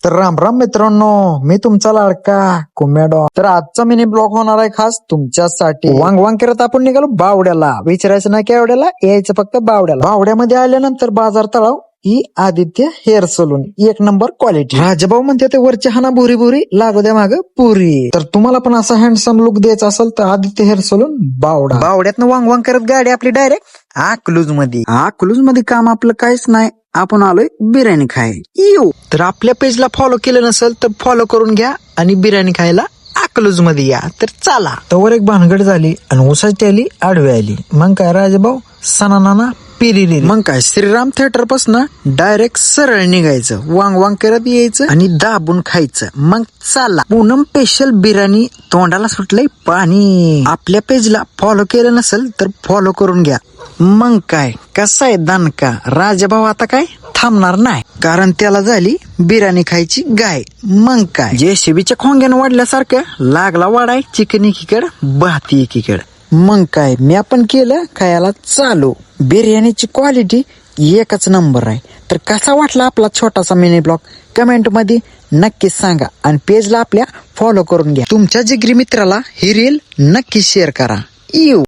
तर राम राम मित्रांनो, मी तुमचा लाडका कुम्याडो. तर आजचा मिनी ब्लॉग होणार आहे खास तुमच्यासाठी. वांग वांग करत आपण निघालो बावड्याला. विचारायचं नाही केवढ्याला, यायचं फक्त बावड्याला. बावड्यामध्ये आल्यानंतर बाजार तळाव ही आदित्य हेअर सलून, एक नंबर क्वालिटी. राजाभाऊ म्हणते ते वरची हाना भुरी भुरी लागू द्या माग पुरी. तर तुम्हाला पण असा हँडसम लुक द्यायचा असेल तर आदित्य हेअर सलून बावडा. बावड्यातनं वांग वांग करत गाडी आपली डायरेक्ट अकलूज मध्ये काम आपलं काहीच नाही. आपण आलोय बिर्याणी खायला. तर आपल्या पेजला फॉलो केलं नसेल तर फॉलो करून घ्या आणि बिर्याणी खायला अकलूज मध्ये या. तर चला. तवर एक भानगड झाली आणि उसाची आली आडवी आली. मग काय राजाभाऊ सना नाना पिरिरी. मग काय श्रीराम थिएटर पासून डायरेक्ट सरळ निघायचं, वांग वांग करत यायचं आणि दाबून खायचं. मग चला. पूनम स्पेशल बिर्याणी तोंडाला सुटलंय पाणी. आपल्या पेजला फॉलो केलं नसेल तर फॉलो करून घ्या. मग काय कसा आहे दणका. राजाभाऊ आता काय थांबणार नाही, कारण त्याला झाली बिर्याणी खायची गाय. मग काय जेसीबीच्या खोंग्यानं वाढल्यासारखं लागला वाढाय चिकन एकीकड भाती एकीकड. मग काय मी आपण केलं खायला चालू. बिर्याणीची क्वालिटी एकच नंबर आहे. तर कसा वाटला आपला छोटासा मिनी ब्लॉग कमेंट मध्ये नक्कीच सांगा आणि पेजला आपल्या फॉलो करून घ्या. तुमच्या जिगरी मित्राला ही रील नक्की शेअर करा.